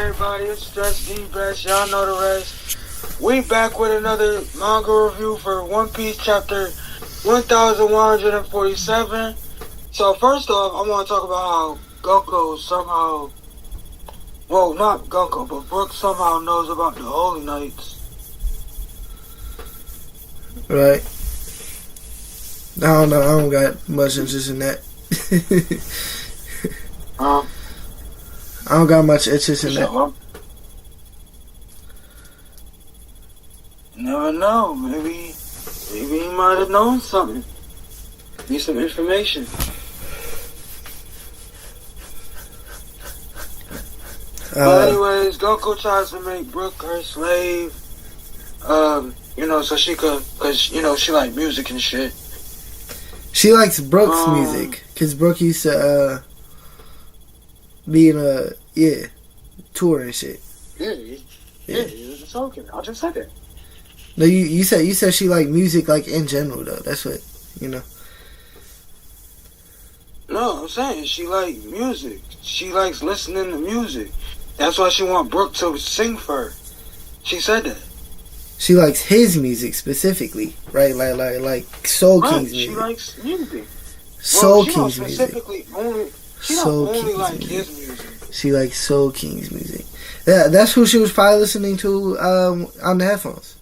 everybody? It's Just D Best. Y'all know the rest. We back with another manga review for One Piece chapter 1147. So first off, I want to talk about how Gunko somehow, well, not Gunko, but Brook somehow knows about the Holy Knights. Right. I don't know. I don't got much interest in that. I don't got much interest in that. Never know. Maybe he might have known something. Need some information. But anyways, Gunko tries to make Brook her slave. So she could, cause she like music and shit. She likes Brook's music, cause Brook used to be in a tour and shit. Yeah, he was a token. I just said that. No, you said she liked music like in general though. That's what No, I'm saying she like music. She likes listening to music. That's why she want Brook to sing for her. She said that. She likes his music specifically, right? Like Soul King's music. She likes music. Soul King's music. She don't only like his music. She likes Soul King's music. Yeah, that's who she was probably listening to on the headphones.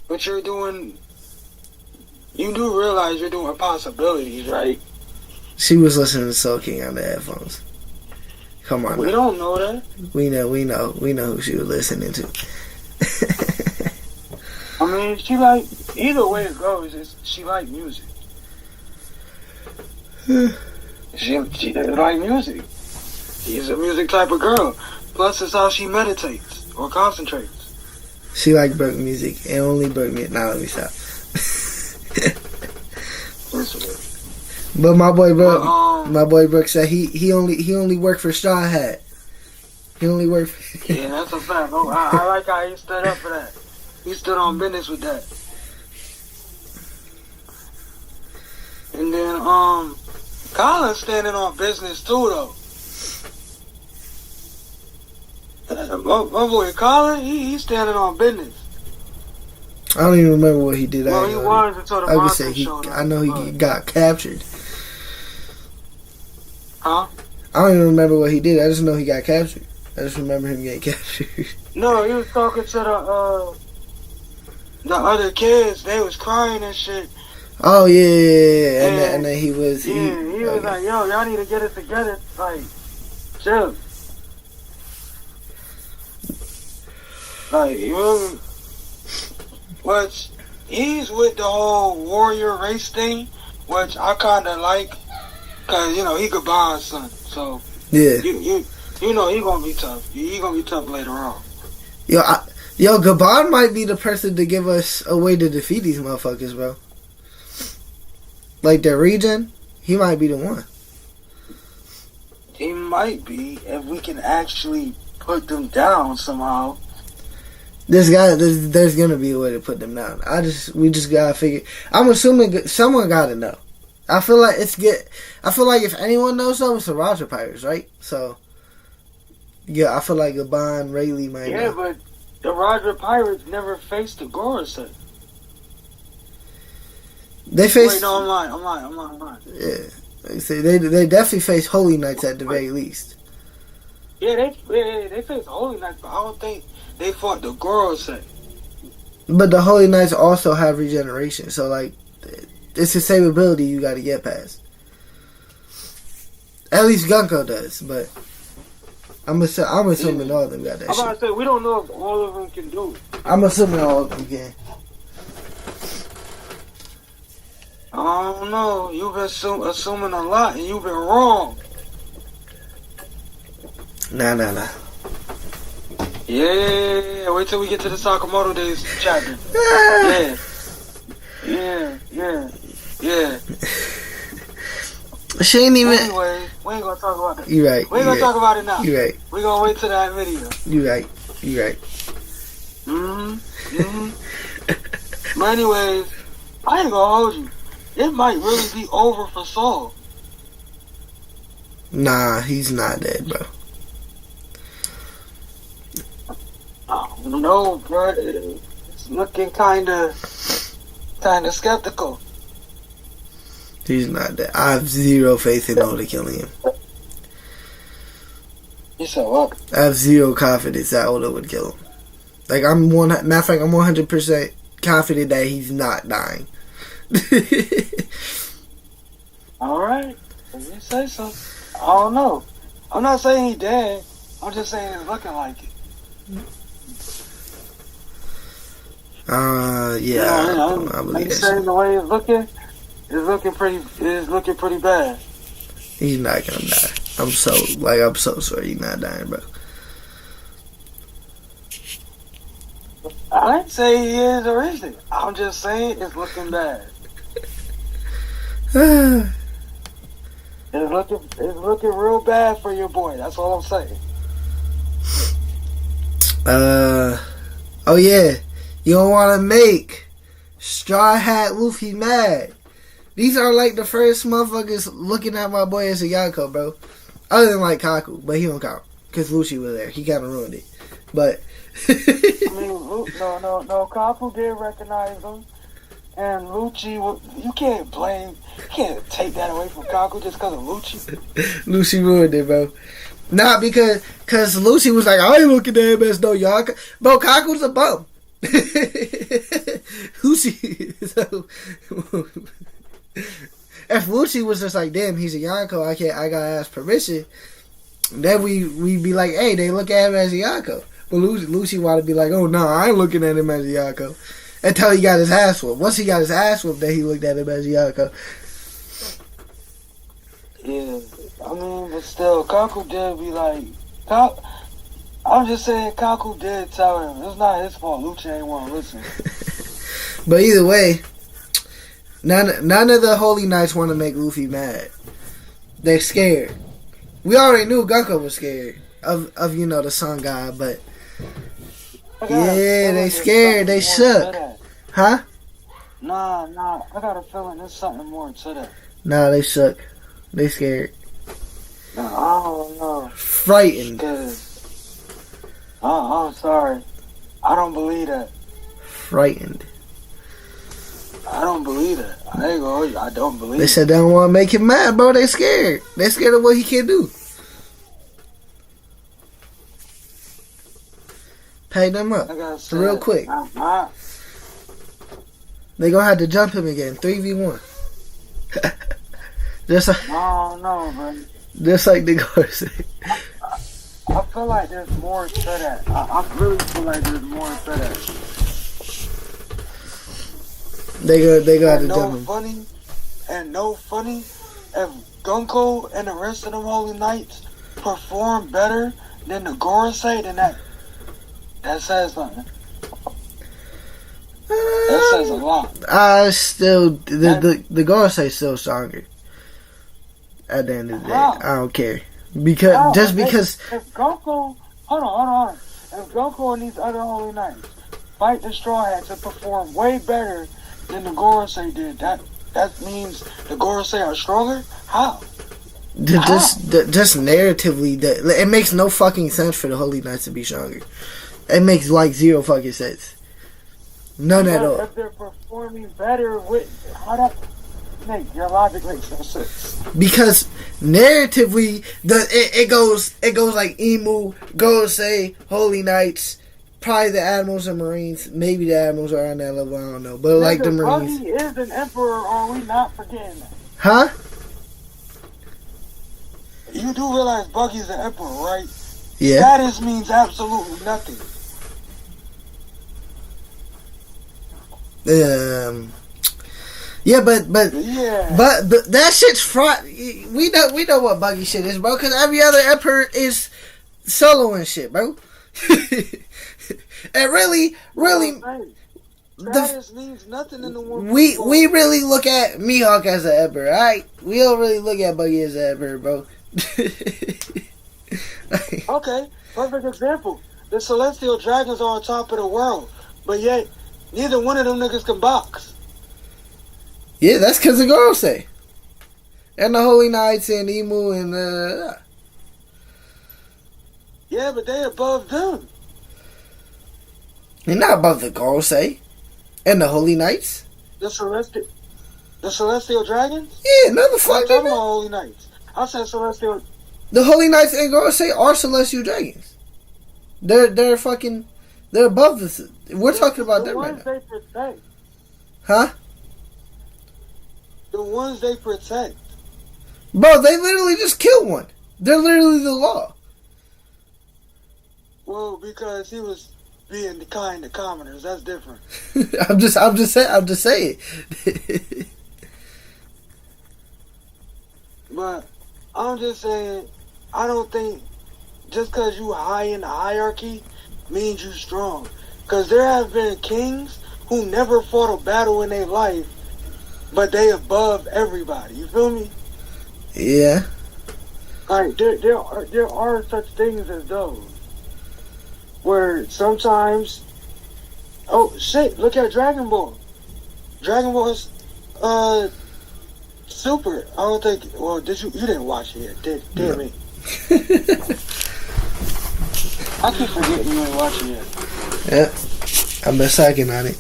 But you do realize you're doing possibilities, right? She was listening to Soul King on the headphones. Come on. We don't know that. We know who she was listening to. I mean, either way it goes, she like music. she like music. She's a music type of girl. Plus, it's how she meditates or concentrates. She like Brook music and only Brook music. Now let me stop. But my boy Brook said he only worked for Straw Hat. He only worked for yeah, that's a fact. Oh, I like how he stood up for that. He stood on business with that. And then Colin's standing on business too though. My boy Colin, he's standing on business. I don't even remember what he did. Well, he was until the monster showed up. I know he got captured. Huh? I don't even remember what he did. I just know he got captured. I just remember him getting captured. No, he was talking to the other kids. They was crying and shit. Oh yeah. And then he was. He was like, "Yo, y'all need to get it together. Like, chill." Like, which he's with the whole warrior race thing, which I kind of like, cause he Gabon's son, so yeah, he gonna be tough. He gonna be tough later on. Yo, Gabon might be the person to give us a way to defeat these motherfuckers, bro. Like the region, he might be the one. He might be if we can actually put them down somehow. There's gonna be a way to put them down. We just gotta figure. I'm assuming someone gotta know. I feel like if anyone knows something, it's the Roger Pirates, right? So, yeah, I feel like Gabon, Rayleigh might know. Yeah, but the Roger Pirates never faced the Gorosei. They faced. Wait, no, I'm lying. Yeah, like I say, they definitely face Holy Knights at the very least. Yeah, they faced Holy Knights, but I don't think they fought the Gorosei. But the Holy Knights also have regeneration, so like it's the same ability you got to get past. At least Gunko does, but I'm assuming all of them got that. I'm about to say we don't know if all of them can do it. I'm assuming all of them can. I don't know. You've been assuming a lot, and you've been wrong. Nah. Yeah. Wait till we get to the Sakamoto Days chapter. Yeah. She ain't even. Anyway, we ain't gonna talk about that. You right. We ain't gonna talk about it now. You right. We gonna wait till that video. You right. But anyways, I ain't gonna hold you. It might really be over for Saul. Nah, he's not dead, bro. No, bro. It's looking kinda skeptical. He's not that. I have zero faith in Oda killing him. You said what? I have zero confidence that Oda would kill him. Like matter of fact, I'm 100% confident that he's not dying. All right, if you say so. I don't know. I'm not saying he's dead. I'm just saying it's looking like it. Yeah. I Like believe saying the way it's looking pretty bad. He's not gonna die. I'm so sorry he's not dying, bro. I didn't say he is or isn't. I'm just saying it's looking bad. It's looking real bad for your boy. That's all I'm saying. Oh yeah. You don't want to make Straw Hat Luffy mad. These are like the first motherfuckers looking at my boy as a Yonko, bro. Other than like Kaku, but he don't count because Lucci was there. He kind of ruined it. But I mean, no. Kaku did recognize him, and Lucci. You can't take that away from Kaku just because of Lucci. Lucci ruined it, bro. Not because Lucci was like, I ain't looking at him as no Yonko. Bro, Kaku's a bum. Lucci. So, if Lucci was just like, damn, he's a Yonko, I gotta ask permission, then we be like, hey, they look at him as a Yonko. But Lucci want to be like, oh no, I ain't looking at him as a Yonko. Until he got his ass whooped. Once he got his ass whooped, then he looked at him as a Yonko. Yeah, I mean, but still, Kaku did be like, I'm just saying, Kaku did tell him it's not his fault. Lucci ain't want to listen. But either way, none of the Holy Knights want to make Luffy mad. They're scared. We already knew Gunko was scared of the sun god, but yeah, they scared. They shook. Huh? Nah. I got a feeling there's something more to that. Nah, they shook. They scared. Nah, I don't know. Frightened. I'm sorry. I don't believe that. Frightened. I don't believe that. I ain't gonna. I don't believe. They said they don't want to make him mad, bro. They scared. They scared of what he can do. Pay them up real quick. They gonna have to jump him again. 3v1. Just like, no, man. Just like the guards say. I feel like there's more to that. I really feel like there's more to that. They got to jump him. Funny. If Gunko and the rest of them Holy Knights perform better than the Gorosei, then that says something. That says a lot. I still the Gorosei still stronger. At the end of the day, I don't care because if Gunko, hold on. If Gunko and these other Holy Knights fight the Straw Hats and perform way better than the Gorosei did, that means the Gorosei are stronger. How? Just narratively, it makes no fucking sense for the Holy Knights to be stronger. It makes like zero fucking sense. None at all. If they're performing better, how that make your logic makes no sense? Because narratively, it goes like Emu, Gorosei, Holy Knights, probably the Admirals and Marines. Maybe the Admirals are on that level. I don't know, but like the Marines. Buggy is an emperor. Are we not forgetting that? Huh? You do realize Buggy's an emperor, right? Yeah. Status means absolutely nothing. Yeah, but that shit's fraud. We know what Buggy shit is, bro. Because every other emperor is solo and shit, bro. And really, status means nothing in the world. We really look at Mihawk as an emperor, alright? We don't really look at Buggy as an emperor, bro. Okay, perfect example. The Celestial Dragons are on top of the world, but yet neither one of them niggas can box. Yeah, that's because of Gorosei. And the Holy Knights and Emu and Yeah, but they above them. You're not above the Gorosei and the Holy Knights. The Celestial Dragons? Yeah, no, the I'm fuck. talking about Holy Knights. I said Celestial. The Holy Knights and Gorosei are Celestial Dragons. They're above the. We're talking about them right now. The ones they protect. Huh? The ones they protect. Bro, they literally just killed one. They're literally the law. Well, because he was being kind to commoners. That's different. I'm just saying. But I'm just saying, I don't think just because you high in the hierarchy means you strong. Because there have been kings who never fought a battle in their life, but they above everybody. You feel me? Yeah. Like there are such things as those where sometimes, oh shit! Look at Dragon Ball. Dragon Ball is Super. I don't think. Well, you didn't watch it yet, did me? I keep forgetting you ain't watching it. Yeah, I'm a second on it.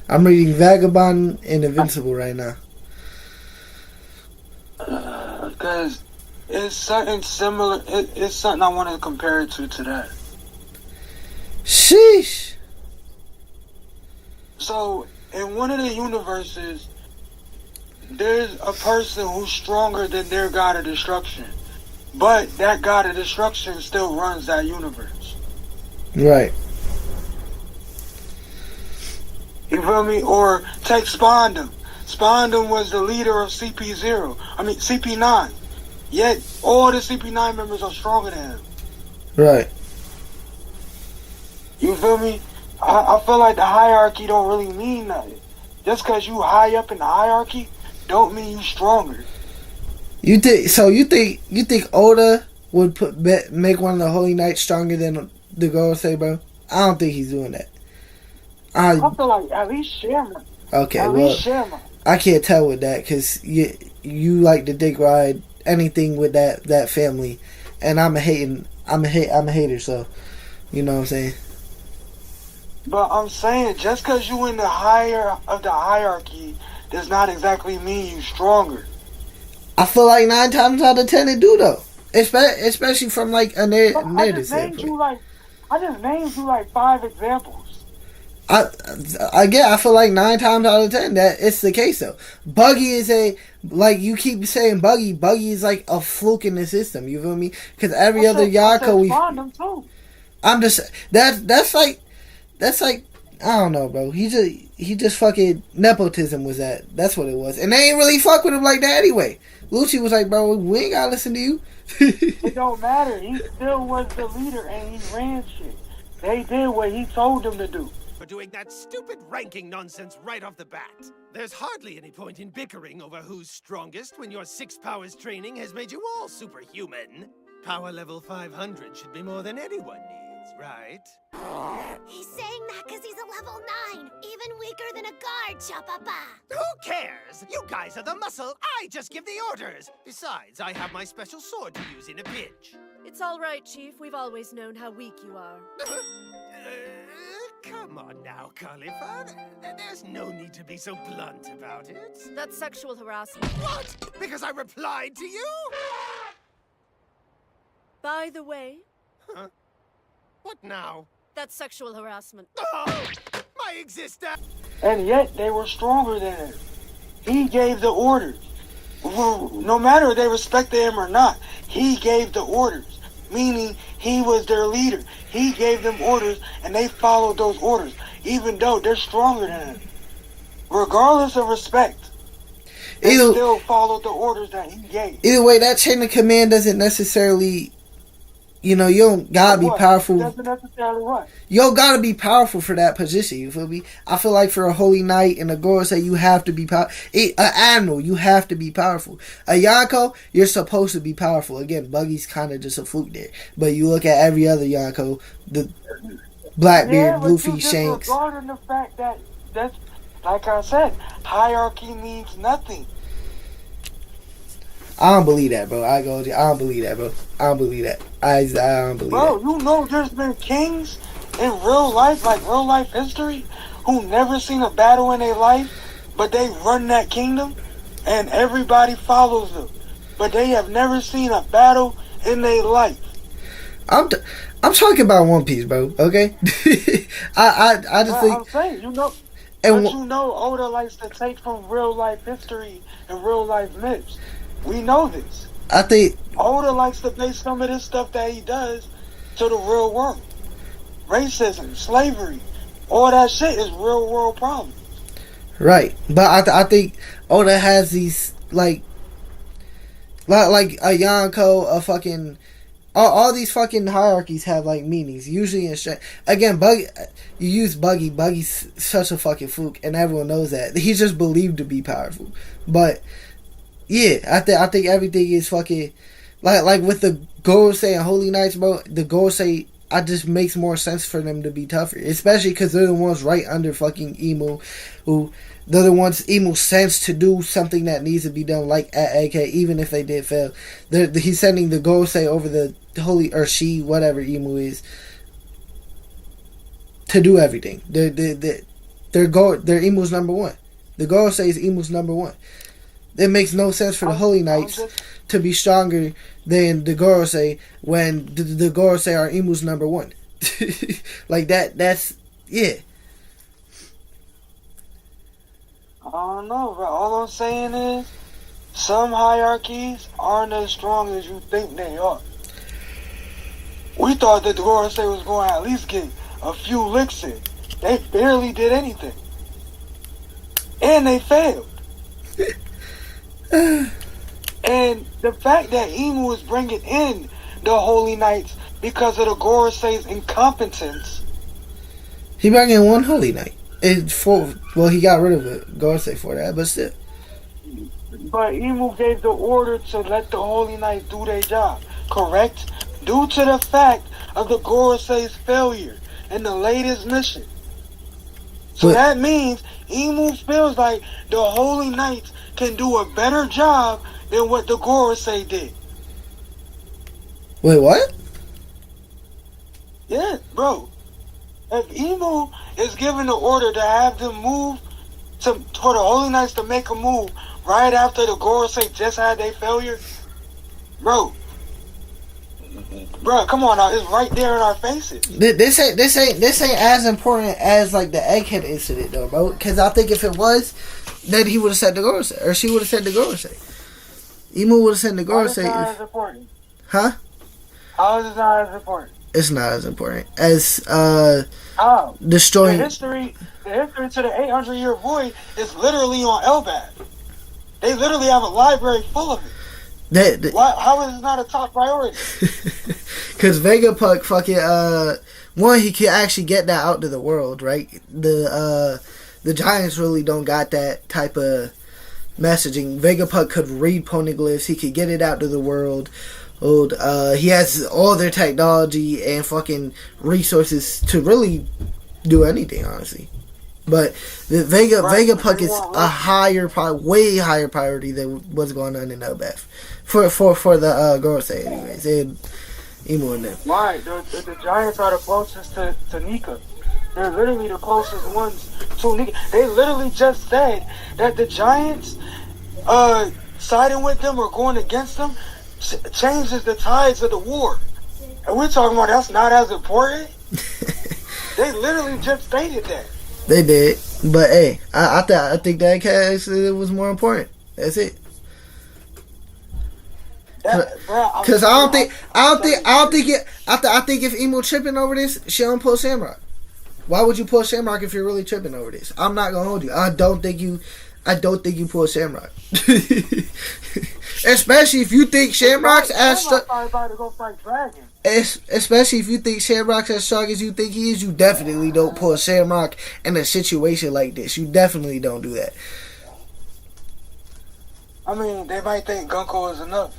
I'm reading Vagabond and Invincible right now. Because it's something similar. It's something I want to compare it to that. Sheesh. So, in one of the universes, there's a person who's stronger than their god of destruction. But that god of destruction still runs that universe. Right. You feel me? Or take Spondum. Spondum was the leader of CP9. Yet, all the CP9 members are stronger than him. Right. You feel me? I feel like the hierarchy don't really mean nothing. Just because you high up in the hierarchy, don't mean you stronger. You think Oda would make one of the Holy Knights stronger than the Gorosei, bro? I don't think he's doing that. I feel like at least Sherman. Okay, Sherman. I can't tell with that because you like to dick ride anything with that family, and I'm a hater, so you know what I'm saying. But I'm saying just because you in the higher of the hierarchy does not exactly mean you stronger. I feel like 9 times out of 10 it do though, especially from like a narrative standpoint. I just named you like 5 examples. I feel like 9 times out of 10 that it's the case though. Buggy is like you keep saying Buggy is like a fluke in the system. You feel me? Because every other Yako that's like I don't know, bro. He just fucking nepotism was that. That's what it was, and they ain't really fuck with him like that anyway. Lucci was like, bro, we ain't gotta listen to you. It don't matter. He still was the leader and he ran shit. They did what he told them to do. For doing that stupid ranking nonsense right off the bat. There's hardly any point in bickering over who's strongest when your 6 powers training has made you all superhuman. Power level 500 should be more than anyone needs, right? He's saying that because he's a level 9, even weaker than a guard, Chapapa. Who cares? You guys are the muscle, I just give the orders. Besides, I have my special sword to use in a pinch. It's all right, Chief. We've always known how weak you are. Come on now, Khalifa. There's no need to be so blunt about it. That's sexual harassment. What? Because I replied to you? By the way... Huh? What now? That's sexual harassment. Oh, my existence! And yet, they were stronger than him. He gave the orders. Well, no matter if they respected him or not, he gave the orders. Meaning, he was their leader. He gave them orders, and they followed those orders, even though they're stronger than him. Regardless of respect, they still followed the orders that he gave. Either way, that chain of command doesn't necessarily... You know, you don't gotta be powerful. Doesn't necessarily what? You don't gotta be powerful for that position, you feel me? I feel like for a Holy Knight and a Gorosei, you have to be powerful. An Admiral, you have to be powerful. A Yonko, you're supposed to be powerful. Again, Buggy's kind of just a fluke there. But you look at every other Yonko, the Blackbeard, Luffy, Shanks. Regarding the fact that's, like I said, hierarchy means nothing. I don't believe that, bro. I don't believe that, bro. I don't believe that. I don't believe that. Bro, you know there's been kings in real life, like real life history, who never seen a battle in their life, but they run that kingdom, and everybody follows them, but they have never seen a battle in their life. I'm talking about One Piece, bro. Okay, I just think I'm saying, you know, and but you know, Oda likes to take from real life history and real life myths. We know this. I think Oda likes to base some of this stuff that he does to the real world. Racism, slavery, all that shit is real world problems. right, but I think Oda has these like a Yonko, a fucking all these fucking hierarchies have like meanings. Usually in strength. Again, Buggy, you use Buggy. Buggy's such a fucking fluke, and everyone knows that. He's just believed to be powerful, but yeah, I think everything is fucking like with the Gorosei and Holy Knights, bro. The Gorosei, I just makes more sense for them to be tougher, especially because they're the ones right under fucking Emu, who they're the ones Emu sends to do something that needs to be done, like at AK, even if they did fail. He's sending the Gorosei over the Holy, or she, whatever Emu is, to do everything. They're Emu's number one. The Gorosei is Emu's number one. It makes no sense for the Holy Knights to be stronger than the Gorosei when the Gorosei are Emu's number one. Like that's yeah. I don't know, bro. All I'm saying is, some hierarchies aren't as strong as you think they are. We thought that the Gorosei was going to at least get a few licks in. They barely did anything. And they failed. And the fact that Emu was bringing in the Holy Knights because of the Gorosei's incompetence. He brought in one Holy Knight. He got rid of it, Gorosei for that, but still. But Emu gave the order to let the Holy Knights do their job, correct? Due to the fact of the Gorosei's failure in the latest mission. So that means Emu feels like the Holy Knights can do a better job than what the Gorosei did. Wait, what? Yeah, bro. If Emu is given the order to have them move for the Holy Knights to make a move right after the Gorosei just had their failure, bro, come on now, it's right there in our faces. This ain't as important as like the Egghead incident though, bro. Because I think if it was, then he would have said the Gorosei, or she would have said the Gorosei. Emu would have said the Gorosei. How is it not as important? Huh? How is it not as important? It's not as important as destroying. The history to the 800-year void is literally on Elbaf. They literally have a library full of it. How is it not a top priority? Because Vegapunk fucking one, he can actually get that out to the world, right? The Giants really don't got that type of messaging. Vegapunk could read poneglyphs. He could get it out to the world. He has all their technology and fucking resources to really do anything, honestly. But the Vegapunk is a way higher priority than what's going on in Elbaf for the Gorosei, anyways. And Emu and them. Right, the Giants are the closest to Nika. They're literally the closest ones to Nika. They literally just said that the Giants siding with them or going against them changes the tides of the war. And we're talking about that's not as important. They literally just stated that. They did, but hey, I think that case was more important. That's it. Because I think if Emu tripping over this, she don't pull Shamrock. Why would you pull Shamrock if you're really tripping over this? I'm not gonna hold you. I don't think you pull Shamrock. Especially if you think Shamrock's as strong. Especially if you think Shamrock's as strong as you think he is, you definitely don't pull Shamrock in a situation like this. You definitely don't do that. I mean, they might think Gunko is enough.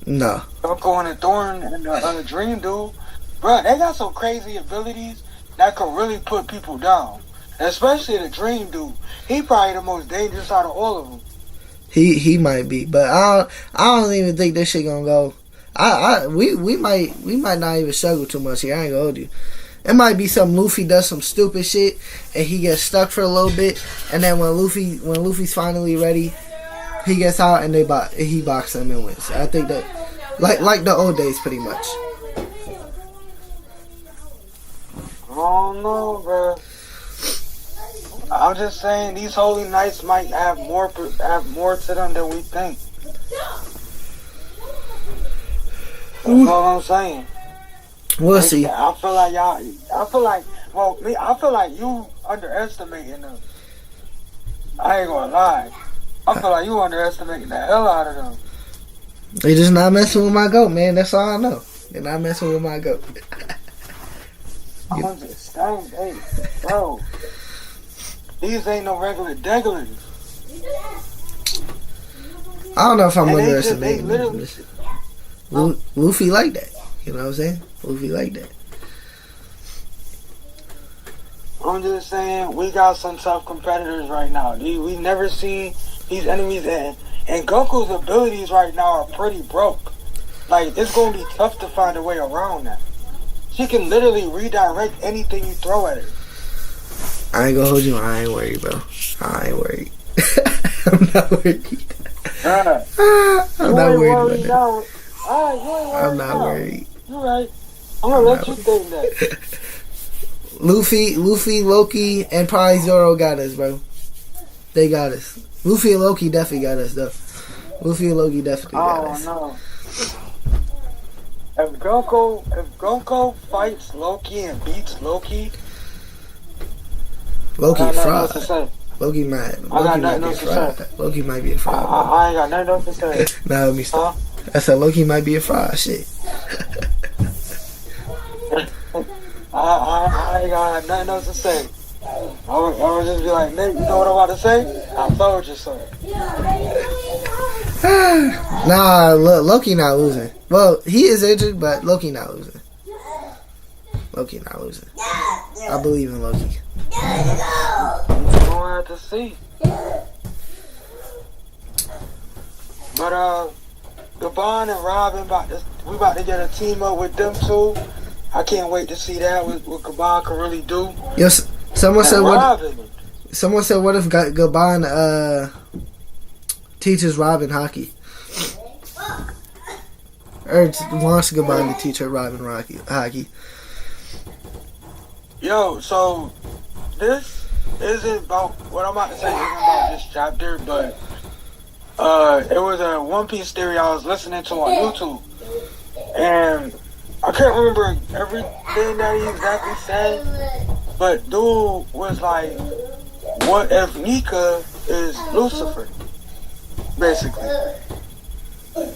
No. Gunko and the Thorn and the Dream Dude, bro, they got some crazy abilities that could really put people down. Especially the Dream Dude. He probably the most dangerous out of all of them. He might be, but I don't even think this shit gonna go. We might not even struggle too much here. I ain't gonna hold you. It might be some Luffy does some stupid shit and he gets stuck for a little bit, and then when Luffy's finally ready, he gets out and he boxes him and wins. I think that like the old days, pretty much. I don't know, bro. I'm just saying these Holy Knights might have more to them than we think. That's all I'm saying. We'll see. I feel like you underestimating them. I ain't gonna lie. I feel like you underestimating the hell out of them. They just not messing with my goat, man. That's all I know. They're not messing with my goat. I'm just saying, hey, bro. These ain't no regular degglers. I don't know if I'm And underestimating they them. literally- Luffy like that. You know what I'm saying? Luffy like that. I'm just saying, we got some tough competitors right now. We never seen these enemies, and Goku's abilities right now are pretty broke. Like, it's going to be tough to find a way around that. She can literally redirect anything you throw at her. I ain't gonna hold you. I ain't worried, bro. I ain't worried. I'm not worried. I'm not worried about that. I'm not worried. You're right. I'm gonna let you think that. Luffy, Loki, and probably Zoro got us, bro. They got us. Luffy and Loki definitely got us, though. Luffy and Loki definitely got us. Oh, no. If Gonko fights Loki and beats Loki, Loki I got fraud. nothing to say. Loki might be a fraud. Loki might be a fraud. I ain't got nothing else to say. Nah, let me stop. I said Loki might be a fraud. Shit. I ain't got nothing else to say. I would just be like, Nick, you know what I'm about to say? I told you so. Nah, Loki not losing. Well, he is injured, but Loki not losing. Loki not losing. I believe in Loki. We're gonna have to see. But Gabon and Robin we about to get a team up with them too. I can't wait to see that what Gabon can really do. Yes, someone said Robin. what if Gabon teaches Robin hockey? Or wants Gabon to teach her Robin hockey. Yo, so this isn't about what I'm about to say. Isn't about this chapter, but it was a One Piece theory I was listening to on YouTube, and I can't remember everything that he exactly said, but dude was like, "What if Nika is Lucifer?" Basically,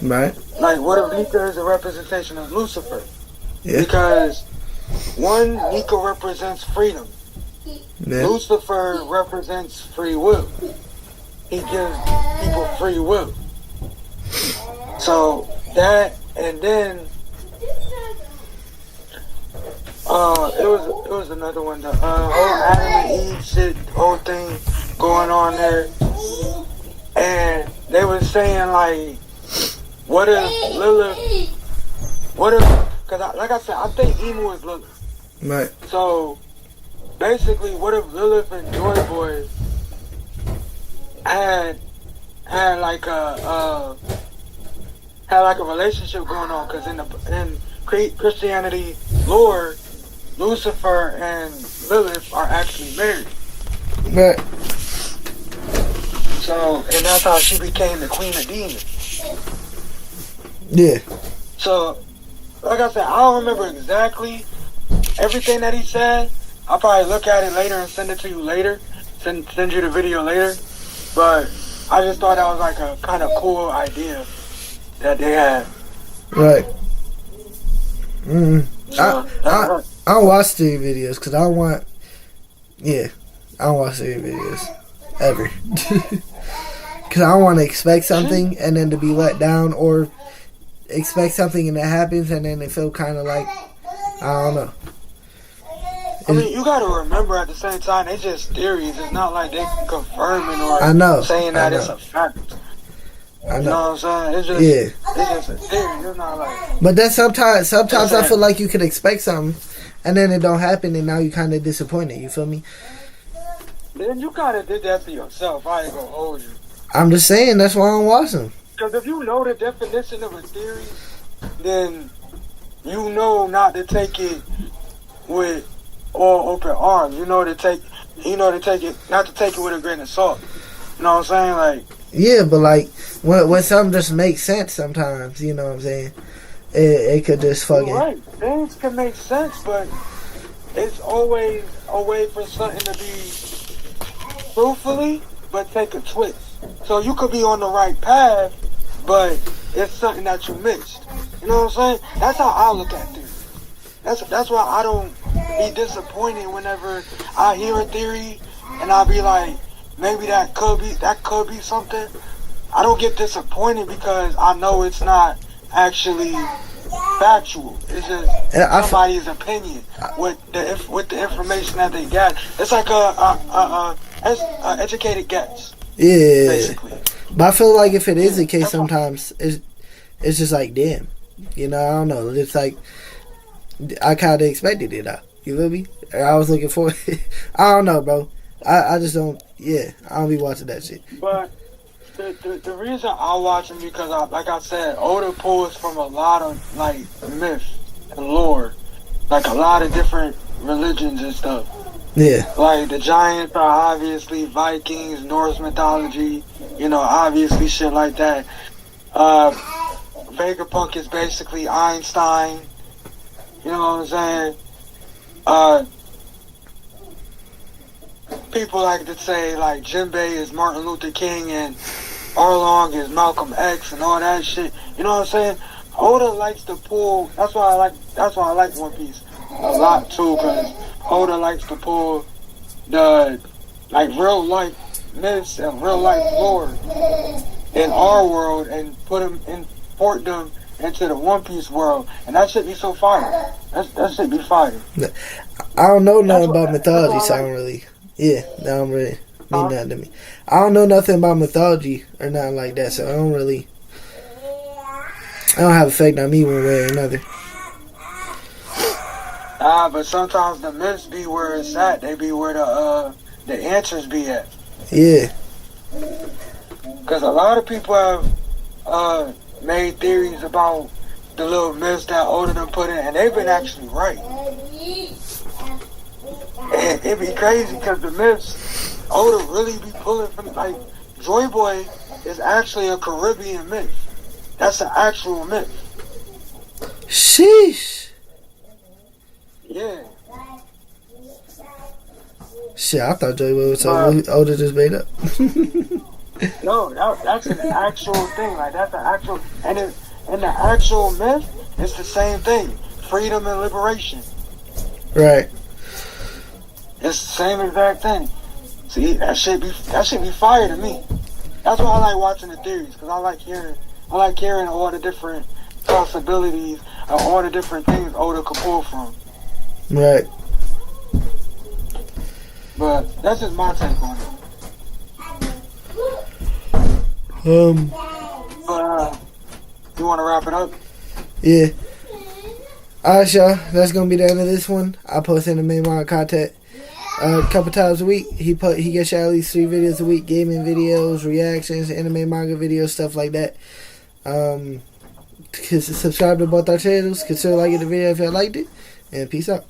Right. like, what if Nika is a representation of Lucifer? Yeah. Because one, Nika represents freedom. Yeah. Lucifer represents free will. He gives people free will. So that, and then it was another one. The whole Adam and Eve shit, whole thing going on there, and they were saying like, what if Lilith? What if? Because like I said, I think Emu is Lilith. Right. So basically, what if Lilith and Joy Boy had like a relationship going on? Because in Christianity lore, Lucifer and Lilith are actually married. Right. So, and that's how she became the queen of demons. Yeah. So, like I said, I don't remember exactly everything that he said. I'll probably look at it later and send it to you later. Send you the video later. But I just thought that was like a kind of cool idea that they had. Right. So, I don't watch theory videos because I don't want. Yeah, I don't watch theory videos ever. Because I don't want to expect something and then to be let down, or expect something and it happens and then it feel kind of like, I don't know. I mean, you gotta remember at the same time, it's just theories. It's not like they confirming or I know, saying that I know. it's a fact. I You know. know what I'm saying? It's just a theory. It's not like. But then sometimes I feel like you could expect something, and then it don't happen, and now you kind of disappointed. You feel me? Then you kind of did that to yourself. I ain't gonna hold you. I'm just saying that's why I'm watching. Because if you know the definition of a theory, then you know not to take it with all open arms. You know to take it, not to take it with a grain of salt. You know what I'm saying? Like, Yeah, but like when something just makes sense sometimes, you know what I'm saying? It could just fucking. you're right. Things can make sense, but it's always a way for something to be truthfully, but take a twist. So you could be on the right path, but it's something that you missed. You know what I'm saying? That's how I look at things. That's why I don't be disappointed whenever I hear a theory and I be like, maybe that could be something. I don't get disappointed because I know it's not actually factual. It's just somebody's opinion with the information that they got. It's like a educated guess. Yeah, basically. But I feel like if it is the case, sometimes it's just like damn, you know. I don't know. It's like I kind of expected it. You feel me? I was looking for it. I don't know, bro. I just don't. Yeah, I don't be watching that shit. But the reason I watch them because like I said, Oda pulls from a lot of like myth and lore, like a lot of different religions and stuff. Yeah. Like the giants are obviously Vikings, Norse mythology, you know, obviously shit like that. Vegapunk is basically Einstein. You know what I'm saying? People like to say like Jinbei is Martin Luther King and Arlong is Malcolm X and all that shit. You know what I'm saying? Oda likes to pull. That's why I like One Piece a lot too, because Oda likes to pull the like real life myths and real life lore in our world and import them into the One Piece world, and that should be so fire. That should be fire. I don't know nothing about mythology, so I don't really. Yeah, that don't really mean nothing to me. I don't know nothing about mythology or nothing like that, so I don't have effect on me one way or another. But sometimes the myths be where it's at. They be where the answers be at. Yeah. Because a lot of people have made theories about the little myths that Oda done put in, and they've been actually right. And it'd be crazy because the myths Oda really be pulling from, like, Joy Boy is actually a Caribbean myth. That's an actual myth. Sheesh. Yeah. Shit, I thought Joey Boy was something Oda just made up. No, that's an actual thing. Like, that's an actual... And in the actual myth, it's the same thing. Freedom and liberation. Right. It's the same exact thing. See, that should be fire to me. That's why I like watching the theories, because I like hearing all the different possibilities of all the different things Oda could pull from. Right. But that's just my take on it. But you want to wrap it up? Yeah. Alright, y'all. That's gonna be the end of this one. I post anime manga content a couple times a week. He gets y'all at least 3 videos a week: gaming videos, reactions, anime manga videos, stuff like that. Subscribe to both our channels. Consider liking the video if y'all liked it. And peace out.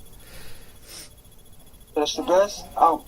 That's the best. Out.